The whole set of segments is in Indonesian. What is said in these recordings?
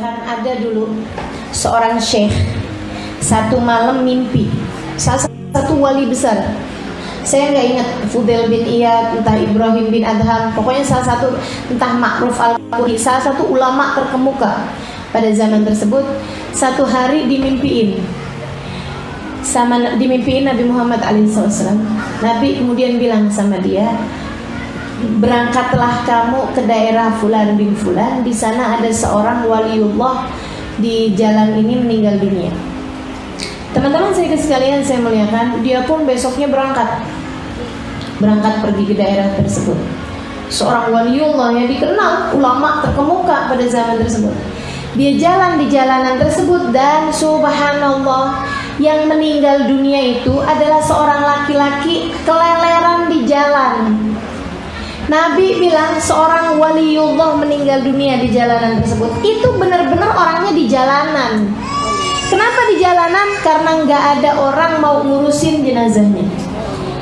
muliakan, ada dulu seorang syekh satu malam mimpi salah satu wali besar. Saya nggak ingat Fudail bin Iyad, entah Ibrahim bin Adham, pokoknya salah satu, entah Ma'ruf al-Qurtubi, salah satu ulama terkemuka pada zaman tersebut. Satu hari dimimpiin Nabi Muhammad SAW. Nabi kemudian bilang sama dia, berangkatlah kamu ke daerah Fulan bin Fulan, di sana ada seorang waliullah di jalan ini meninggal dunia. Teman-teman saya sekalian, saya muliakan, dia pun besoknya berangkat pergi ke daerah tersebut. Seorang waliullah yang dikenal, ulama terkemuka pada zaman tersebut. Dia jalan di jalanan tersebut dan subhanallah, yang meninggal dunia itu adalah seorang laki-laki keleleran di jalan. Nabi bilang seorang waliullah meninggal dunia di jalanan tersebut. Itu benar-benar orangnya di jalanan. Kenapa di jalanan? Karena nggak ada orang mau ngurusin jenazahnya.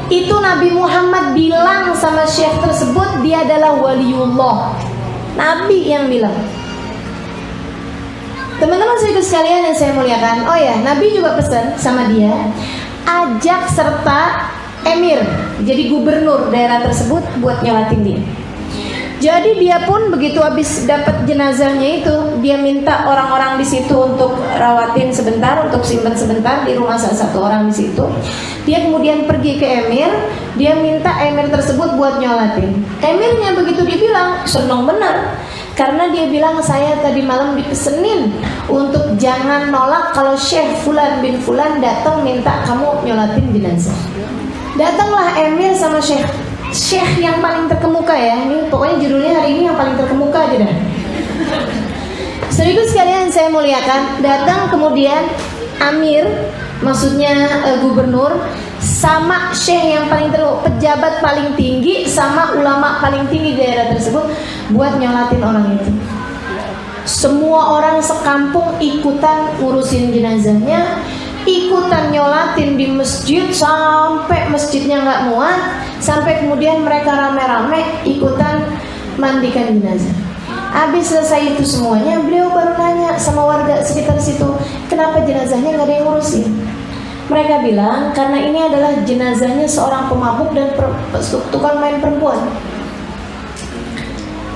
Itu Nabi Muhammad bilang sama syekh tersebut, dia adalah waliullah. Nabi yang bilang. Teman-teman saya sekalian yang saya muliakan, oh ya, Nabi juga pesan sama dia, ajak serta emir, jadi gubernur daerah tersebut buat nyolatin dia. Jadi dia pun begitu habis dapat jenazahnya itu, dia minta orang-orang di situ untuk rawatin sebentar, untuk simpan sebentar di rumah salah satu orang di situ. Dia kemudian pergi ke emir, dia minta emir tersebut buat nyolatin. Emirnya begitu dibilang, senang benar. Karena dia bilang, saya tadi malam dipesenin untuk jangan nolak kalau Syekh Fulan bin Fulan datang minta kamu nyolatin jenazah. Datanglah emir sama Syekh yang paling terkemuka ya. Ini pokoknya judulnya hari ini yang paling terkemuka aja dah. Sekaligus sekalian saya muliakan, datang kemudian amir, maksudnya gubernur, sama syekh yang paling pejabat paling tinggi, sama ulama paling tinggi di daerah tersebut buat nyolatin orang itu. Semua orang sekampung ikutan ngurusin jenazahnya, ikutan nyolatin di masjid sampai masjidnya nggak muat, sampai kemudian mereka rame-rame ikutan mandikan jenazah. Habis selesai itu semuanya, beliau baru nanya sama warga sekitar situ, kenapa jenazahnya nggak ada yang ngurusin? Mereka bilang, karena ini adalah jenazahnya seorang pemabuk dan tukang main perempuan.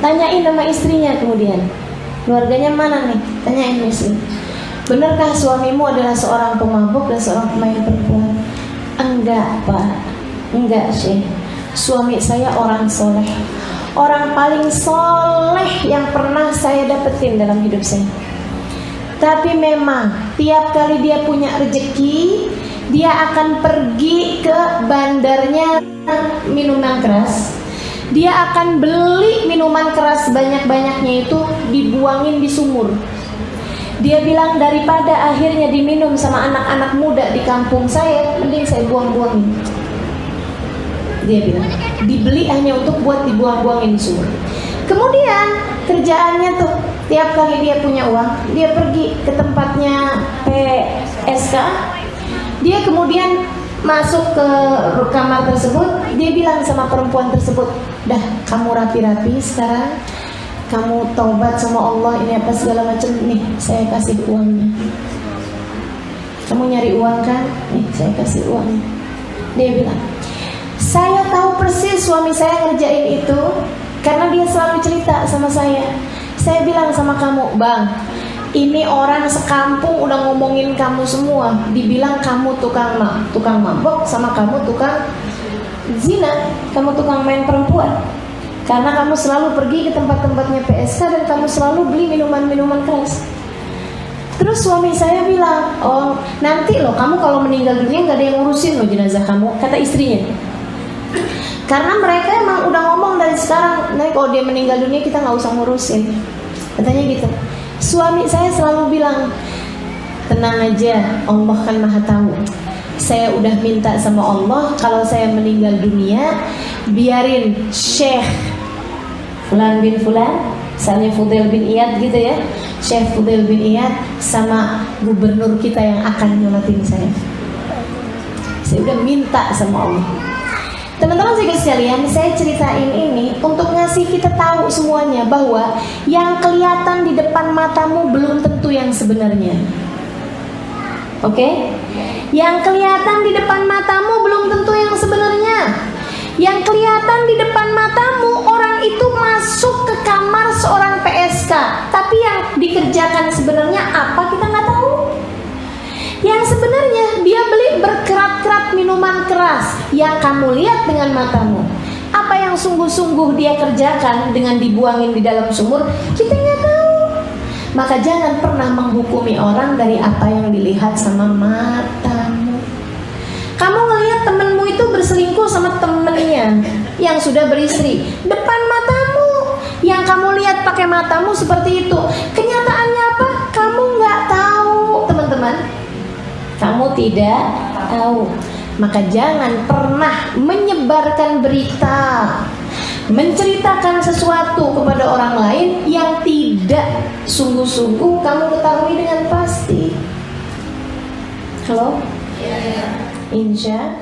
Tanyain nama istrinya kemudian, keluarganya mana nih? Tanyain istri, benarkah suamimu adalah seorang pemabuk dan seorang pemain perempuan? Enggak pak, enggak Syekh, suami saya orang soleh, orang paling soleh yang pernah saya dapetin dalam hidup saya. Tapi memang tiap kali dia punya rezeki, dia akan pergi ke bandarnya minuman keras. Dia akan beli minuman keras banyak-banyaknya itu dibuangin di sumur. Dia bilang daripada akhirnya diminum sama anak-anak muda di kampung saya, mending saya buang-buangin. Dia bilang dibeli hanya untuk buat dibuang-buangin di sumur. Kemudian kerjaannya tuh tiap kali dia punya uang, dia pergi ke tempatnya PSK. Dia kemudian masuk ke kamar tersebut. Dia bilang sama perempuan tersebut, dah kamu rapi-rapi sekarang, kamu taubat sama Allah, ini apa segala macam, nih saya kasih uangnya. Kamu nyari uang kan? Nih saya kasih uangnya. Dia bilang, saya tahu persis suami saya ngerjain itu karena dia selalu cerita sama saya. Saya bilang sama kamu, bang, ini orang sekampung udah ngomongin kamu semua, dibilang kamu tukang mabok, sama kamu tukang zina, kamu tukang main perempuan. Karena kamu selalu pergi ke tempat-tempatnya PSK dan kamu selalu beli minuman-minuman keras. Terus suami saya bilang, oh nanti loh kamu kalau meninggal dunia gak ada yang ngurusin loh jenazah kamu, kata istrinya. Karena mereka emang udah ngomong dari sekarang, nah kalau dia meninggal dunia kita gak usah ngurusin, katanya gitu. Suami saya selalu bilang, tenang aja, Allah kan maha tahu. Saya udah minta sama Allah, kalau saya meninggal dunia, biarin Syekh Fulan bin Fulan, misalnya Fudail bin Iyad gitu ya, Syekh Fudail bin Iyad sama gubernur kita yang akan nyolatin saya. Saya udah minta sama Allah. Teman-teman sekalian, saya ceritain ini untuk ngasih kita tahu semuanya bahwa yang kelihatan di depan matamu belum tentu yang sebenarnya. Oke? Yang kelihatan di depan matamu belum tentu yang sebenarnya. Yang kelihatan di depan matamu, orang itu masuk ke kamar seorang PSK, tapi yang dikerjakan sebenarnya apa kita nggak tahu. Yang sebenarnya dia beli berkerat-kerat minuman keras yang kamu lihat dengan matamu. Apa yang sungguh-sungguh dia kerjakan dengan dibuangin di dalam sumur, kita nggak tahu. Maka jangan pernah menghukumi orang dari apa yang dilihat sama matamu. Kamu ngelihat temenmu itu berselingkuh sama temennya yang sudah beristri depan matamu, yang kamu lihat pakai matamu seperti itu. Kenyataannya apa? Kamu nggak tahu, teman-teman. Kamu tidak tahu. Maka jangan pernah menyebarkan berita, menceritakan sesuatu kepada orang lain yang tidak sungguh-sungguh kamu ketahui dengan pasti. Halo? Insya